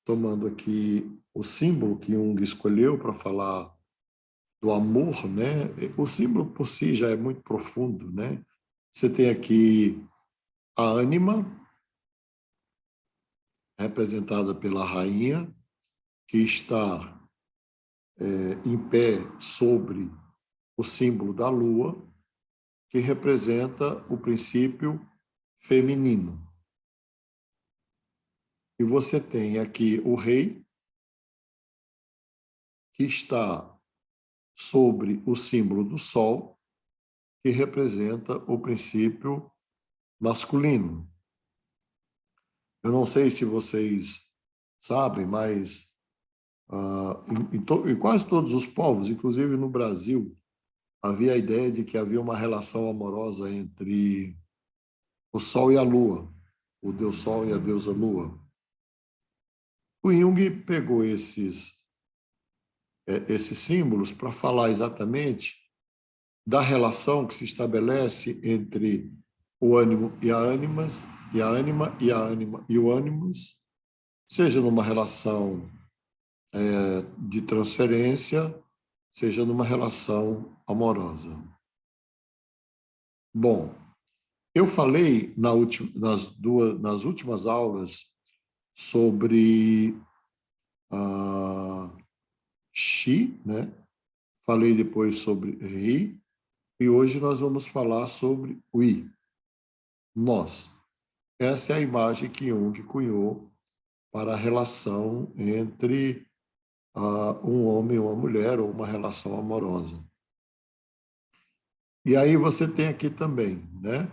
tomando aqui o símbolo que Jung escolheu para falar do amor, né? O símbolo por si já é muito profundo, né? Você tem aqui a ânima, representada pela rainha, que está em pé sobre o símbolo da lua, que representa o princípio feminino. E você tem aqui o rei, que está sobre o símbolo do sol, que representa o princípio masculino. Eu não sei se vocês sabem, mas em quase todos os povos, inclusive no Brasil, havia a ideia de que havia uma relação amorosa entre o Sol e a Lua, o Deus Sol e a deusa Lua. O Jung pegou esses símbolos para falar exatamente da relação que se estabelece entre o ânimo e a ânimas, e a ânima e a ânima e o ânimos, seja numa relação de transferência, seja numa relação amorosa. Bom, eu falei nas últimas aulas sobre Xi, né? Falei depois sobre Ri, e hoje nós vamos falar sobre Ui, nós. Essa é a imagem que Jung cunhou para a relação entre um homem e uma mulher, ou uma relação amorosa. E aí você tem aqui também, né?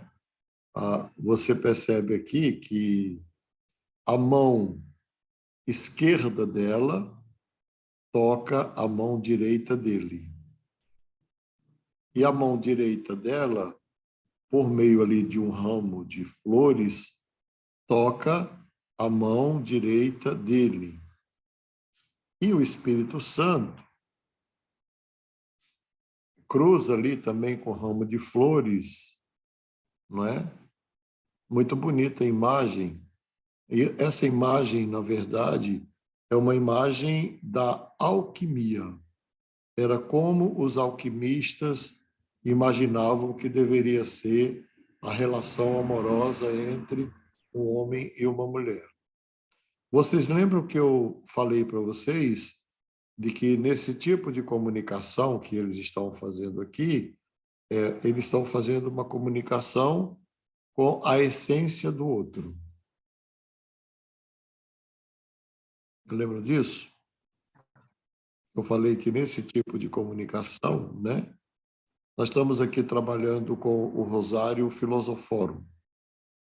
Você percebe aqui que a mão esquerda dela toca a mão direita dele. E a mão direita dela, por meio ali de um ramo de flores, toca a mão direita dele. E o Espírito Santo cruza ali também com o ramo de flores, não é? Muito bonita a imagem. E essa imagem, na verdade, é uma imagem da alquimia. Era como os alquimistas imaginavam que deveria ser a relação amorosa entre um homem e uma mulher. Vocês lembram que eu falei para vocês de que nesse tipo de comunicação que eles estão fazendo aqui, eles estão fazendo uma comunicação com a essência do outro. Lembram disso? Eu falei que nesse tipo de comunicação, né, nós estamos aqui trabalhando com o Rosário Filosoforum,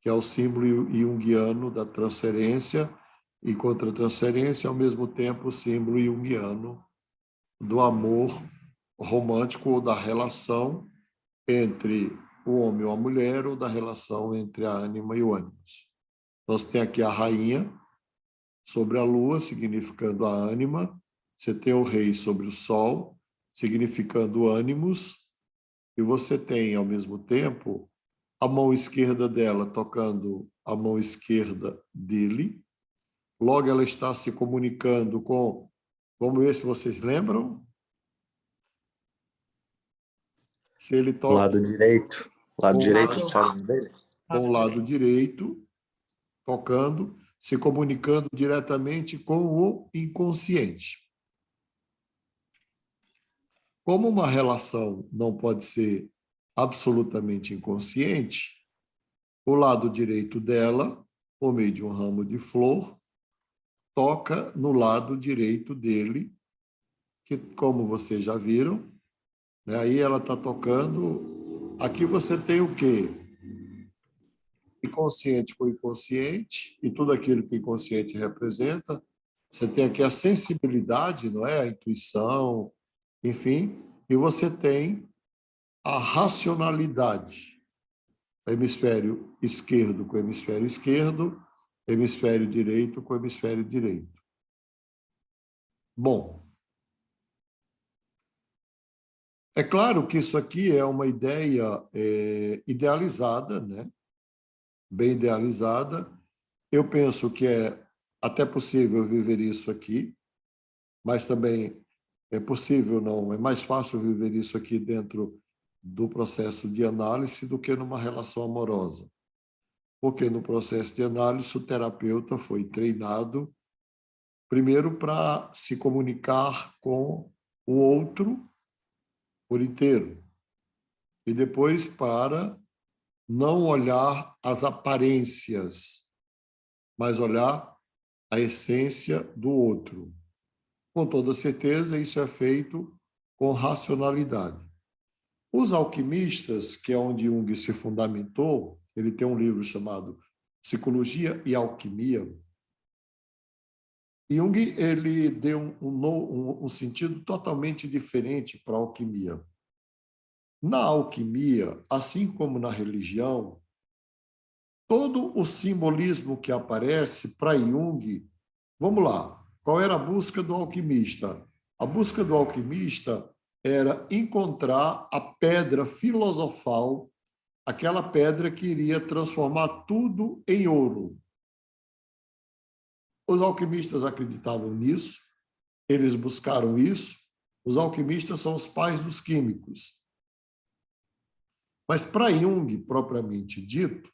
que é o símbolo junguiano da transferência e contra-transferência, ao mesmo tempo o símbolo junguiano do amor romântico ou da relação entre o homem ou a mulher, ou da relação entre a ânima e o ânimos. Então, você tem aqui a rainha sobre a lua, significando a ânima. Você tem o rei sobre o sol, significando o ânimos. E você tem, ao mesmo tempo, a mão esquerda dela tocando a mão esquerda dele. Logo, ela está se comunicando com... Vamos ver se vocês lembram. Se ele toca... Lado direito. Lado direito do cérebro dele. Com o lado direito, tocando, se comunicando diretamente com o inconsciente. Como uma relação não pode ser absolutamente inconsciente, o lado direito dela, por meio de um ramo de flor, toca no lado direito dele, que, como vocês já viram, né, aí ela está tocando. Aqui você tem o quê? Inconsciente com inconsciente, e tudo aquilo que o inconsciente representa. Você tem aqui a sensibilidade, não é? A intuição, enfim, e você tem a racionalidade. Hemisfério esquerdo com hemisfério esquerdo, hemisfério direito com hemisfério direito. Bom, é claro que isso aqui é uma ideia idealizada, né? Bem idealizada. Eu penso que é até possível viver isso aqui, mas também é possível, não, é mais fácil viver isso aqui dentro do processo de análise do que numa relação amorosa. Porque no processo de análise o terapeuta foi treinado primeiro para se comunicar com o outro por inteiro e depois para não olhar as aparências, mas olhar a essência do outro. Com toda certeza, isso é feito com racionalidade. Os alquimistas, que é onde Jung se fundamentou, ele tem um livro chamado Psicologia e Alquimia. Jung ele deu um sentido totalmente diferente para a alquimia. Na alquimia, assim como na religião, todo o simbolismo que aparece para Jung, vamos lá, qual era a busca do alquimista? A busca do alquimista era encontrar a pedra filosofal, aquela pedra que iria transformar tudo em ouro. Os alquimistas acreditavam nisso, eles buscaram isso. Os alquimistas são os pais dos químicos. Mas para Jung, propriamente dito,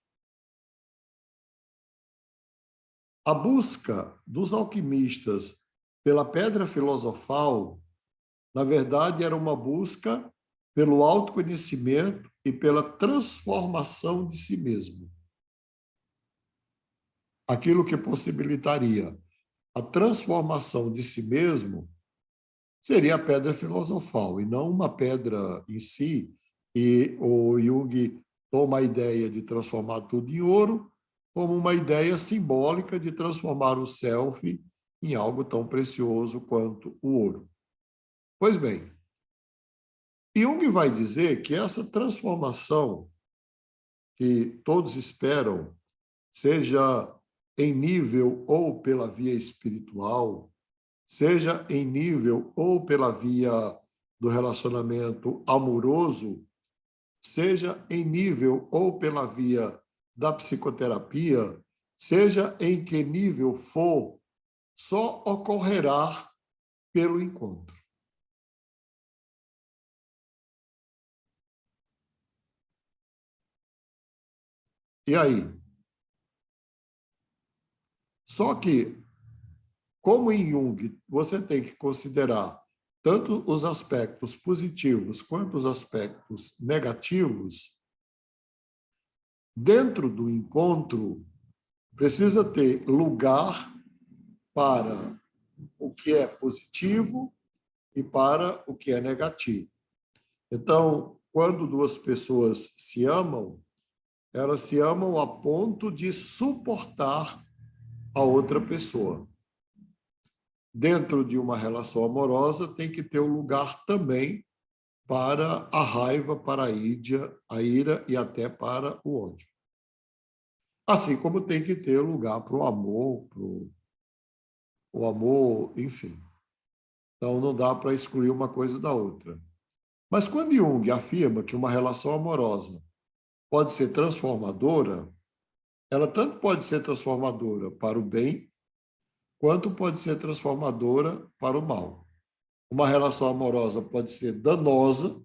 a busca dos alquimistas pela pedra filosofal, na verdade, era uma busca pelo autoconhecimento e pela transformação de si mesmo. Aquilo que possibilitaria a transformação de si mesmo seria a pedra filosofal, e não uma pedra em si. E o Jung toma a ideia de transformar tudo em ouro como uma ideia simbólica de transformar o self em algo tão precioso quanto o ouro. Pois bem, Jung vai dizer que essa transformação que todos esperam, seja em nível ou pela via espiritual, seja em nível ou pela via do relacionamento amoroso, seja em nível ou pela via da psicoterapia, seja em que nível for, só ocorrerá pelo encontro. E aí? Só que, como em Jung, você tem que considerar tanto os aspectos positivos quanto os aspectos negativos, dentro do encontro, precisa ter lugar para o que é positivo e para o que é negativo. Então, quando duas pessoas se amam, elas se amam a ponto de suportar a outra pessoa. Dentro de uma relação amorosa, tem que ter um lugar também para a raiva, para a ira e até para o ódio. Assim como tem que ter lugar para o amor, enfim. Então, não dá para excluir uma coisa da outra. Mas quando Jung afirma que uma relação amorosa pode ser transformadora, ela tanto pode ser transformadora para o bem, quanto pode ser transformadora para o mal. Uma relação amorosa pode ser danosa,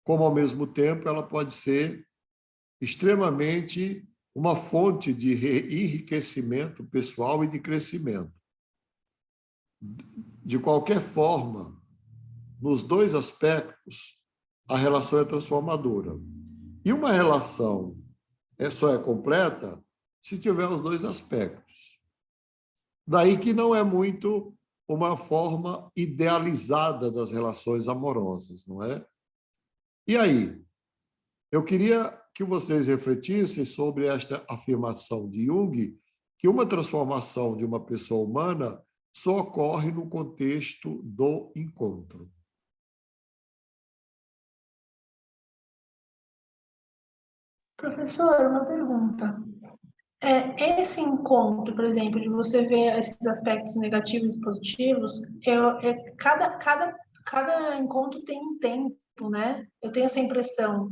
como ao mesmo tempo ela pode ser extremamente uma fonte de enriquecimento pessoal e de crescimento. De qualquer forma, nos dois aspectos, a relação é transformadora. E uma relação só é completa se tiver os dois aspectos. Daí que não é muito uma forma idealizada das relações amorosas, não é? E aí, eu queria que vocês refletissem sobre esta afirmação de Jung, que uma transformação de uma pessoa humana só ocorre no contexto do encontro. Professor, uma pergunta. Esse encontro, por exemplo, de você ver esses aspectos negativos e positivos, cada encontro tem um tempo, né? Eu tenho essa impressão.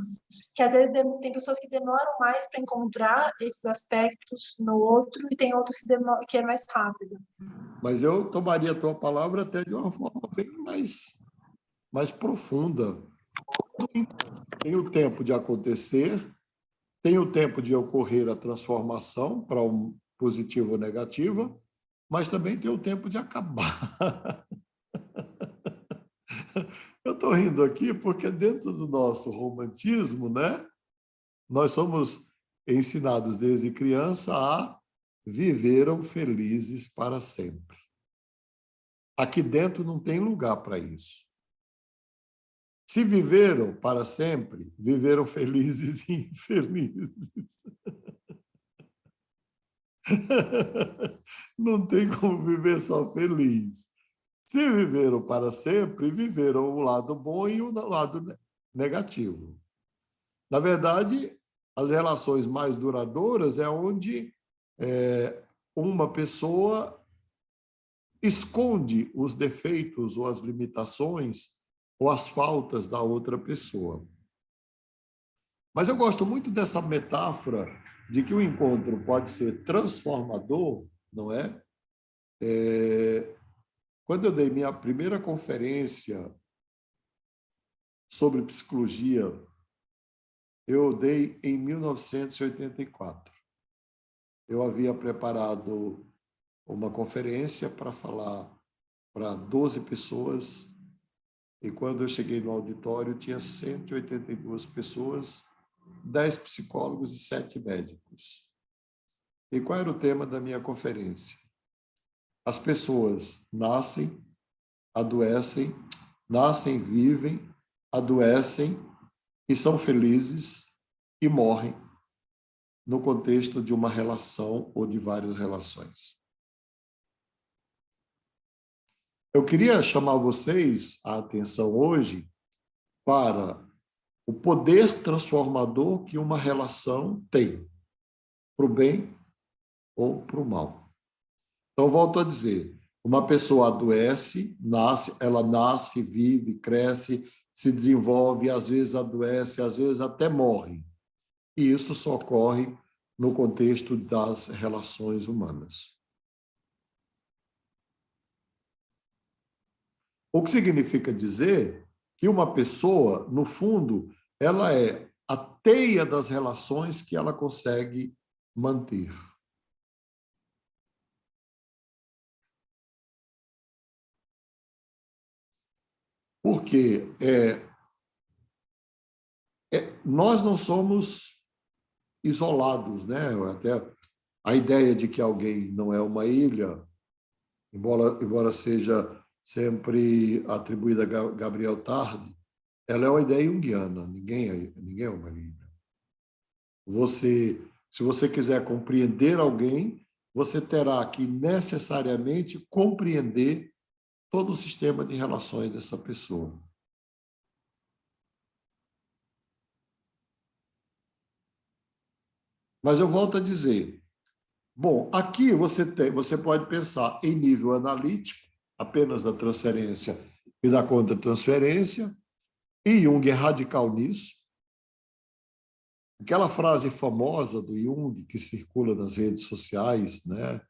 que às vezes tem pessoas que demoram mais para encontrar esses aspectos no outro e tem outros que é mais rápido. Mas eu tomaria a tua palavra até de uma forma bem mais profunda. Tem o tempo de acontecer, tem o tempo de ocorrer a transformação para um positivo ou negativa, mas também tem o tempo de acabar. Eu estou rindo aqui porque dentro do nosso romantismo, né, nós somos ensinados desde criança a viveram felizes para sempre. Aqui dentro não tem lugar para isso. Se viveram para sempre, viveram felizes e infelizes. Não tem como viver só feliz. Se viveram para sempre, viveram o lado bom e o lado negativo. Na verdade, as relações mais duradouras é onde uma pessoa esconde os defeitos ou as limitações ou as faltas da outra pessoa. Mas eu gosto muito dessa metáfora de que o encontro pode ser transformador, não é? Quando eu dei minha primeira conferência sobre psicologia, eu dei em 1984. Eu havia preparado uma conferência para falar para 12 pessoas, e quando eu cheguei no auditório, tinha 182 pessoas, 10 psicólogos e 7 médicos. E qual era o tema da minha conferência? As pessoas nascem, adoecem, vivem, adoecem e são felizes e morrem no contexto de uma relação ou de várias relações. Eu queria chamar vocês a atenção hoje para o poder transformador que uma relação tem, para o bem ou para o mal. Então, volto a dizer, uma pessoa adoece, ela nasce, vive, cresce, se desenvolve, às vezes adoece, às vezes até morre. E isso só ocorre no contexto das relações humanas. O que significa dizer que uma pessoa, no fundo, ela é a teia das relações que ela consegue manter. Porque nós não somos isolados, né? Até a ideia de que alguém não é uma ilha, embora seja sempre atribuída a Gabriel Tarde, ela é uma ideia junguiana, ninguém é uma ilha. Se você quiser compreender alguém, você terá que necessariamente compreender todo o sistema de relações dessa pessoa. Mas eu volto a dizer, bom, aqui você pode pensar em nível analítico, apenas da transferência e da contra-transferência, e Jung é radical nisso. Aquela frase famosa do Jung, que circula nas redes sociais, né?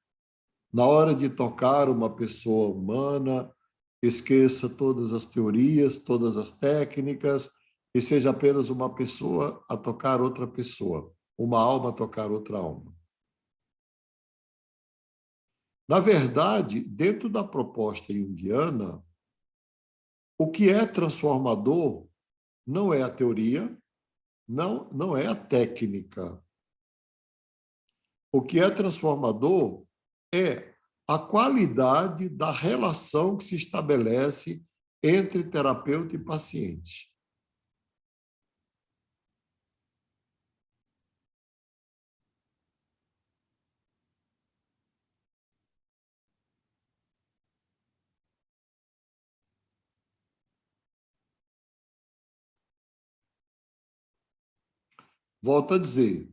Na hora de tocar uma pessoa humana, esqueça todas as teorias, todas as técnicas, e seja apenas uma pessoa a tocar outra pessoa, uma alma a tocar outra alma. Na verdade, dentro da proposta junguiana, o que é transformador não é a teoria, não é a técnica. O que é transformador é a qualidade da relação que se estabelece entre terapeuta e paciente. Volto a dizer,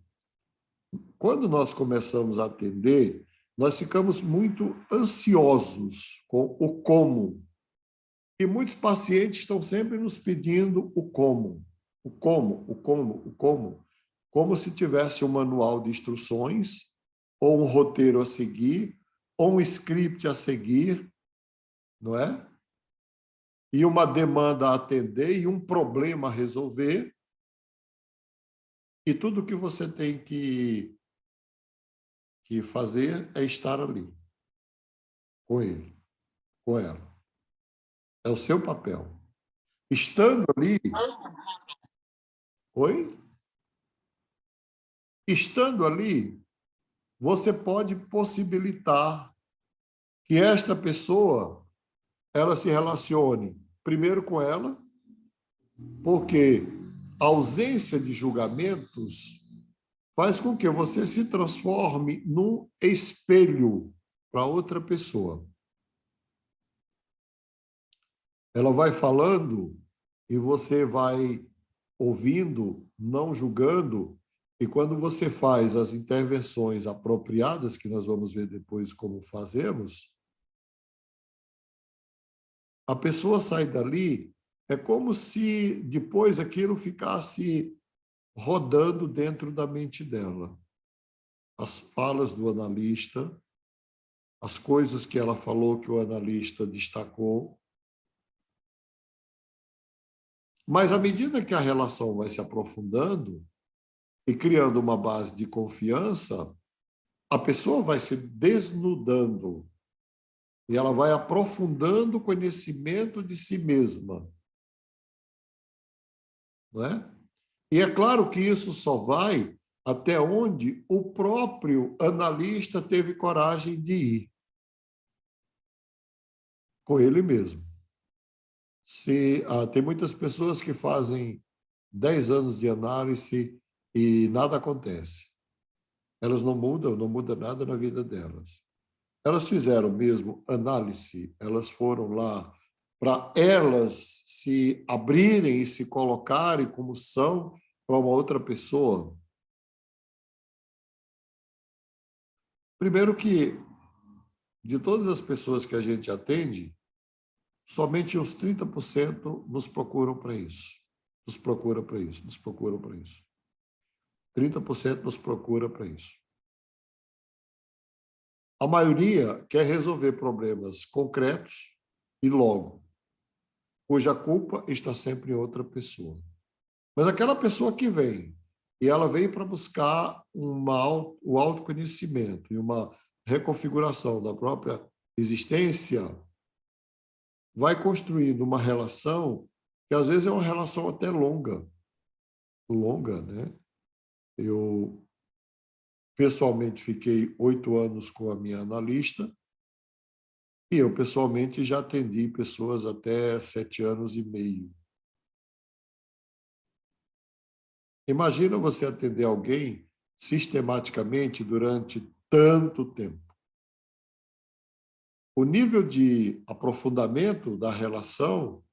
quando nós começamos a atender, nós ficamos muito ansiosos com o como. E muitos pacientes estão sempre nos pedindo o como. como se tivesse um manual de instruções, ou um roteiro a seguir, ou um script a seguir, não é? E uma demanda a atender e um problema a resolver, e tudo que você tem que fazer é estar ali, com ele, com ela. É o seu papel. Estando ali... Oi? Estando ali, você pode possibilitar que esta pessoa ela se relacione primeiro com ela, porque a ausência de julgamentos faz com que você se transforme num espelho para outra pessoa. Ela vai falando e você vai ouvindo, não julgando, e quando você faz as intervenções apropriadas, que nós vamos ver depois como fazemos, a pessoa sai dali, é como se depois aquilo ficasse rodando dentro da mente dela. As falas do analista, as coisas que ela falou que o analista destacou. Mas à medida que a relação vai se aprofundando e criando uma base de confiança, a pessoa vai se desnudando e ela vai aprofundando o conhecimento de si mesma. Não é? E é claro que isso só vai até onde o próprio analista teve coragem de ir. Com ele mesmo. Tem muitas pessoas que fazem 10 anos de análise e nada acontece. Elas não mudam, não muda nada na vida delas. Elas fizeram mesmo análise, elas foram lá para elas se abrirem e se colocarem como são para uma outra pessoa. Primeiro que, de todas as pessoas que a gente atende, somente uns 30% nos procuram para isso. Nos procuram para isso, nos procuram para isso. 30% nos procura para isso. A maioria quer resolver problemas concretos e logo, cuja culpa está sempre em outra pessoa. Mas aquela pessoa que vem, e ela vem para buscar o autoconhecimento e uma reconfiguração da própria existência, vai construindo uma relação que às vezes é uma relação até longa. Longa, né? Eu, pessoalmente, fiquei 8 anos com a minha analista e eu, pessoalmente, já atendi pessoas até 7 anos e meio. Imagina você atender alguém sistematicamente durante tanto tempo. O nível de aprofundamento da relação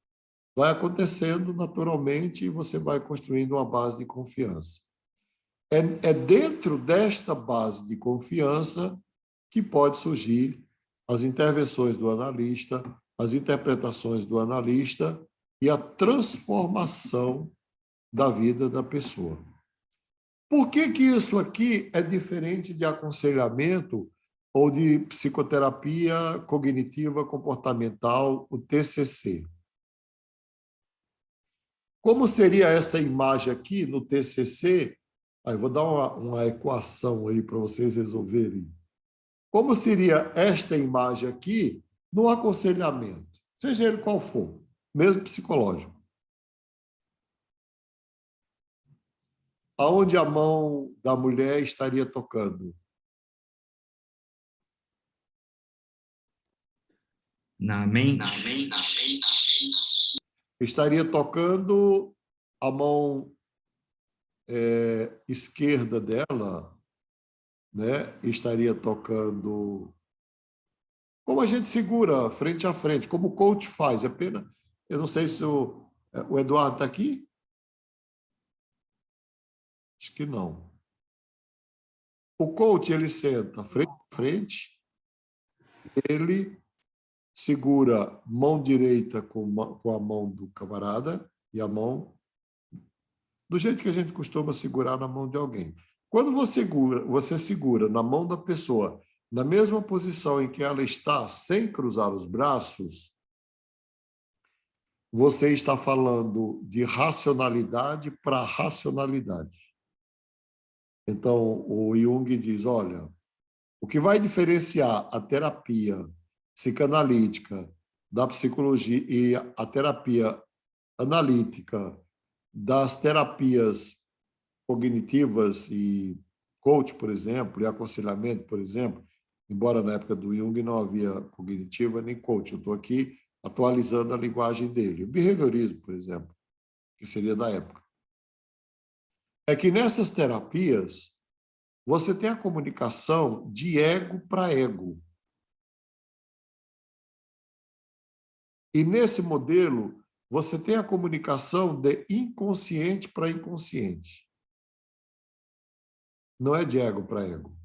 vai acontecendo naturalmente e você vai construindo uma base de confiança. É dentro desta base de confiança que pode surgir as intervenções do analista, as interpretações do analista e a transformação da vida da pessoa. Por que isso aqui é diferente de aconselhamento ou de psicoterapia cognitiva comportamental, o TCC? Como seria essa imagem aqui no TCC? Eu vou dar uma equação aí para vocês resolverem. Como seria esta imagem aqui no aconselhamento, seja ele qual for, mesmo psicológico? Aonde a mão da mulher estaria tocando? Na mente. Estaria tocando a mão esquerda dela, né? Estaria tocando... Como a gente segura frente a frente, como o coach faz. É pena... Eu não sei se o Eduardo está aqui? Acho que não. O coach, ele senta frente a frente, ele segura mão direita com a mão do camarada e a mão do jeito que a gente costuma segurar na mão de alguém. Quando você segura na mão da pessoa, na mesma posição em que ela está, sem cruzar os braços, você está falando de racionalidade para racionalidade. Então, o Jung diz, olha, o que vai diferenciar a terapia psicanalítica da psicologia e a terapia analítica das terapias cognitivas e coach, por exemplo, e aconselhamento, por exemplo, embora na época do Jung não havia cognitiva nem coach, eu estou aqui atualizando a linguagem dele. O behaviorismo, por exemplo, que seria da época. É que nessas terapias você tem a comunicação de ego para ego. E nesse modelo, você tem a comunicação de inconsciente para inconsciente. Não é de ego para ego.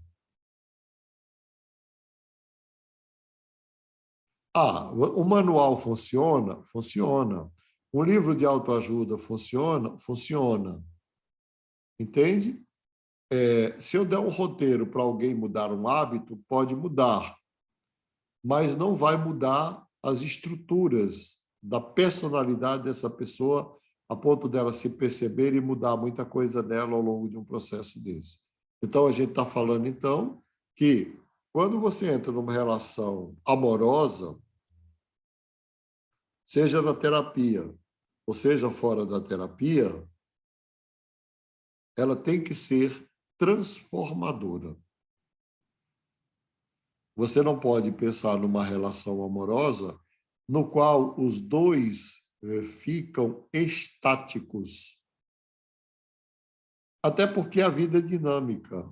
Ah, o manual funciona? Funciona. Um livro de autoajuda funciona? Funciona. Entende? Se eu der um roteiro para alguém mudar um hábito, pode mudar, mas não vai mudar as estruturas da personalidade dessa pessoa a ponto dela se perceber e mudar muita coisa dela ao longo de um processo desse. Então, a gente está falando, então, que quando você entra numa relação amorosa, seja na terapia ou seja fora da terapia, ela tem que ser transformadora. Você não pode pensar numa relação amorosa no qual os dois ficam estáticos. Até porque a vida é dinâmica.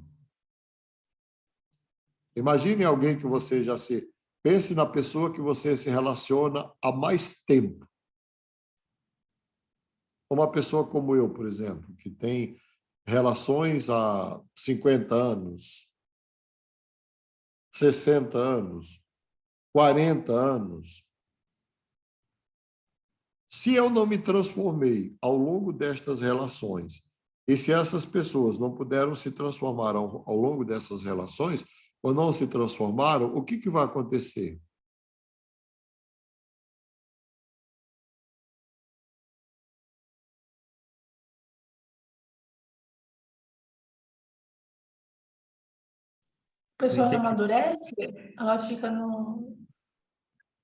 Imagine alguém que você já se... Pense na pessoa que você se relaciona há mais tempo. Uma pessoa como eu, por exemplo, que tem relações há 50 anos, 60 anos, 40 anos. Se eu não me transformei ao longo destas relações, e se essas pessoas não puderam se transformar ao longo dessas relações, ou não se transformaram, o que vai acontecer? A pessoa não amadurece, ela fica no...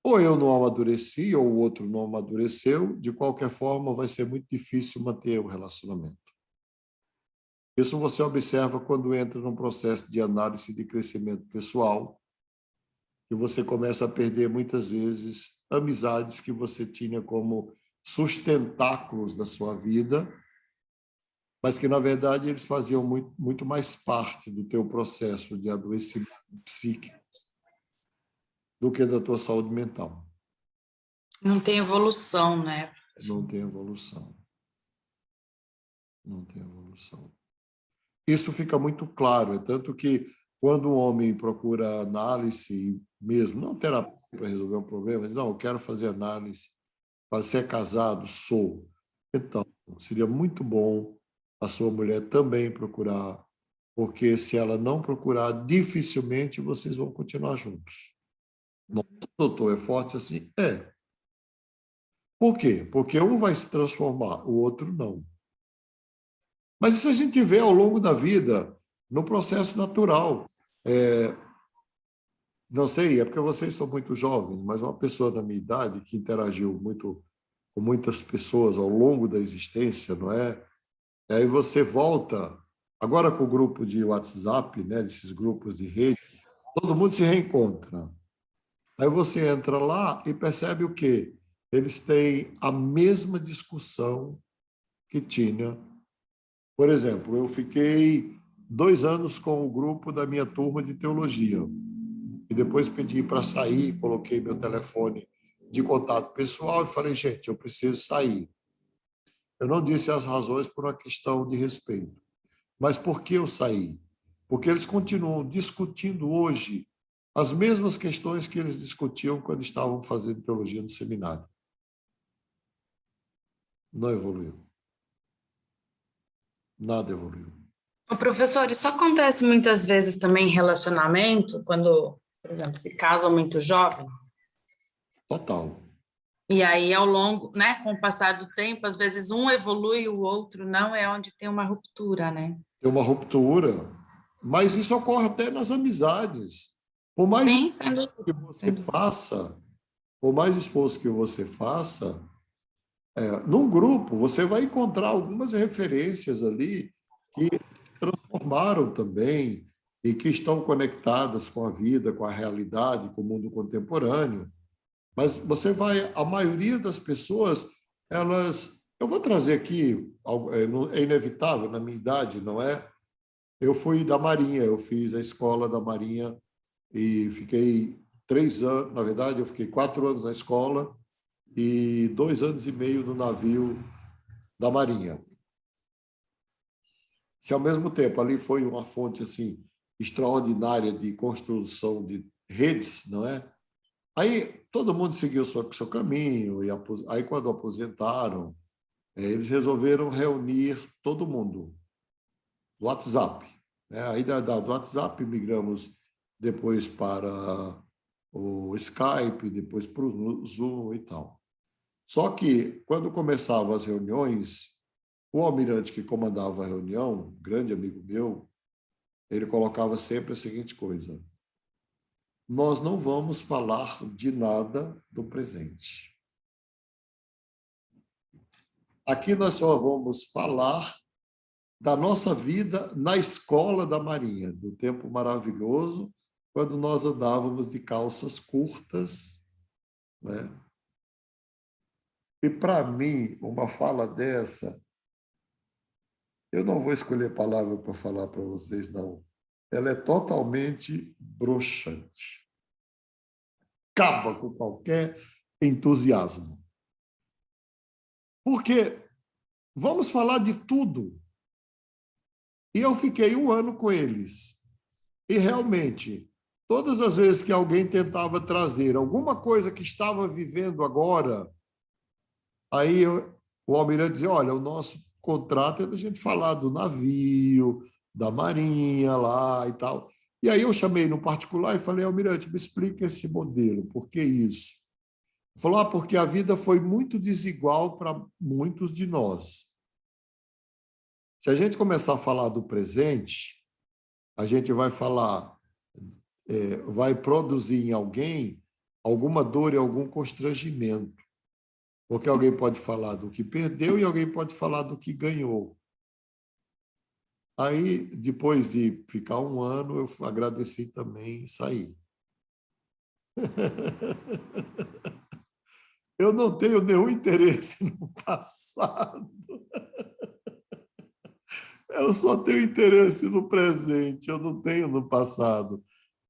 Ou eu não amadureci, ou o outro não amadureceu, de qualquer forma vai ser muito difícil manter o relacionamento. Isso você observa quando entra num processo de análise de crescimento pessoal, que você começa a perder muitas vezes amizades que você tinha como sustentáculos da sua vida, mas que, na verdade, eles faziam muito mais parte do teu processo de adoecimento psíquico do que da tua saúde mental. Não tem evolução, né? Não tem evolução. Não tem evolução. Isso fica muito claro, é tanto que quando um homem procura análise mesmo, não terapia para resolver um problema, diz, não, eu quero fazer análise, você é casado? Sou. Então, seria muito bom a sua mulher também procurar, porque se ela não procurar, dificilmente vocês vão continuar juntos. Nossa, doutor, é forte assim? É. Por quê? Porque um vai se transformar, o outro não. Mas isso a gente vê ao longo da vida, no processo natural. Não sei, é porque vocês são muito jovens, mas uma pessoa da minha idade que interagiu muito com muitas pessoas ao longo da existência, não é? Aí você volta, agora com o grupo de WhatsApp, né, desses grupos de rede, todo mundo se reencontra. Aí você entra lá e percebe o quê? Eles têm a mesma discussão que tinha. Por exemplo, eu fiquei 2 anos com o grupo da minha turma de teologia. E depois pedi para sair, coloquei meu telefone de contato pessoal e falei, gente, eu preciso sair. Eu não disse as razões por uma questão de respeito. Mas por que eu saí? Porque eles continuam discutindo hoje as mesmas questões que eles discutiam quando estavam fazendo teologia no seminário. Não evoluiu. Nada evoluiu. Ô, professor, isso acontece muitas vezes também em relacionamento, quando, por exemplo, se casa muito jovem, Total. e aí ao longo, né, com o passar do tempo, às vezes um evolui e o outro não, é onde tem uma ruptura, né? Tem uma ruptura, mas isso ocorre até nas amizades. Por mais Sim, sendo, esforço que você faça, por mais esforço que você faça, num grupo, você vai encontrar algumas referências ali que se transformaram também e que estão conectadas com a vida, com a realidade, com o mundo contemporâneo. Mas você vai, a maioria das pessoas, elas. Eu vou trazer aqui, é inevitável na minha idade, não é? Eu fui da Marinha, eu fiz a escola da Marinha e fiquei 3 anos, na verdade, eu fiquei 4 anos na escola e 2 anos e meio no navio da Marinha. Que, ao mesmo tempo, ali foi uma fonte assim extraordinária de construção de redes, não é? Aí todo mundo seguiu o seu caminho, e aí, quando aposentaram, eles resolveram reunir todo mundo do WhatsApp. Aí do WhatsApp migramos depois para o Skype, depois para o Zoom e tal. Só que, quando começavam as reuniões, o almirante que comandava a reunião, um grande amigo meu, ele colocava sempre a seguinte coisa: nós não vamos falar de nada do presente. Aqui nós só vamos falar da nossa vida na escola da Marinha, do tempo maravilhoso, quando nós andávamos de calças curtas, né? E, para mim, uma fala dessa, eu não vou escolher palavra para falar para vocês, não. Ela é totalmente broxante. Acaba com qualquer entusiasmo. Porque vamos falar de tudo. E eu fiquei 1 ano com eles. E, realmente, todas as vezes que alguém tentava trazer alguma coisa que estava vivendo agora, aí o almirante dizia: olha, o nosso contrato é da gente falar do navio, da marinha lá e tal. E aí eu chamei no particular e falei: almirante, me explica esse modelo, por que isso? Ele falou: porque a vida foi muito desigual para muitos de nós. Se a gente começar a falar do presente, a gente vai falar, vai produzir em alguém alguma dor e algum constrangimento. Porque alguém pode falar do que perdeu e alguém pode falar do que ganhou. Aí, depois de ficar 1 ano, eu agradeci também e saí. Eu não tenho nenhum interesse no passado. Eu só tenho interesse no presente, eu não tenho no passado.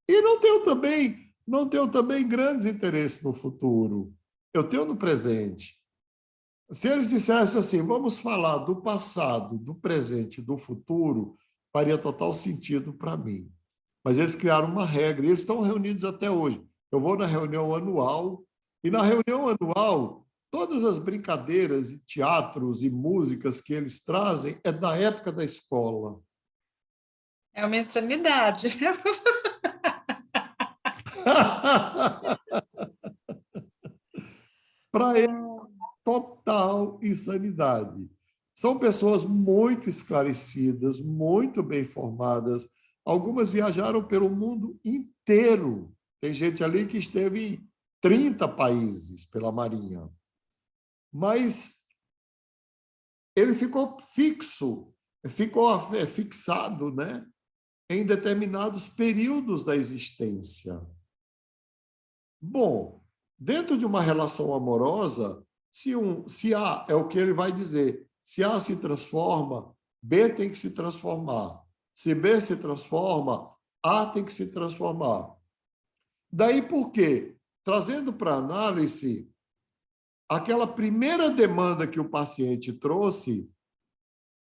E não tenho também grandes interesses no futuro. Eu tenho no presente. Se eles dissessem assim: vamos falar do passado, do presente e do futuro, faria total sentido para mim. Mas eles criaram uma regra e eles estão reunidos até hoje. Eu vou na reunião anual e, na reunião anual, todas as brincadeiras e teatros e músicas que eles trazem é da época da escola. é uma insanidade, né? Para eles, total insanidade. São pessoas muito esclarecidas, muito bem formadas. Algumas viajaram pelo mundo inteiro. Tem gente ali que esteve em 30 países pela Marinha. Mas ele ficou fixado, né, em determinados períodos da existência. Bom, dentro de uma relação amorosa, se A é o que ele vai dizer, se A se transforma, B tem que se transformar. Se B se transforma, A tem que se transformar. Daí por quê? Trazendo para análise, aquela primeira demanda que o paciente trouxe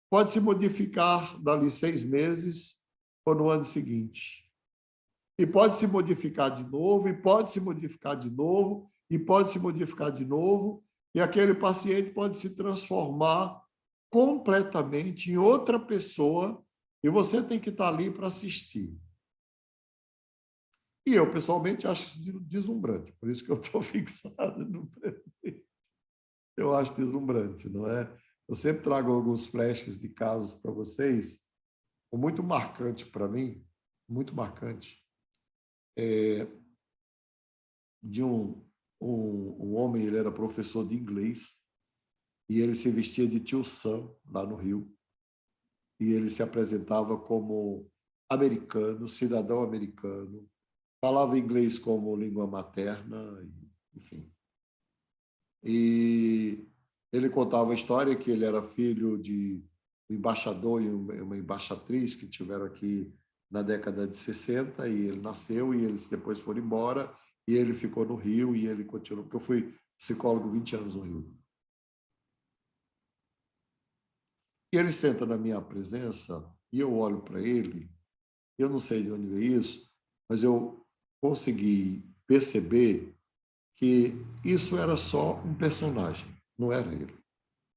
pode se modificar dali 6 meses ou no ano seguinte. E pode se modificar de novo, e pode se modificar de novo, e pode se modificar de novo, e aquele paciente pode se transformar completamente em outra pessoa e você tem que estar ali para assistir. E eu, pessoalmente, acho isso deslumbrante, por isso que eu estou fixado no presente. Eu acho deslumbrante, não é? Eu sempre trago alguns flashes de casos para vocês, muito marcante para mim, muito marcante, de um homem, ele era professor de inglês, e ele se vestia de tio Sam, lá no Rio, e ele se apresentava como americano, cidadão americano, falava inglês como língua materna, enfim. E ele contava a história que ele era filho de um embaixador e uma embaixatriz que tiveram aqui na década de 60, e ele nasceu e eles depois foram embora, e ele ficou no Rio e ele continuou, porque eu fui psicólogo 20 anos no Rio. E ele senta na minha presença e eu olho para ele, eu não sei de onde veio isso, mas eu consegui perceber que isso era só um personagem, não era ele.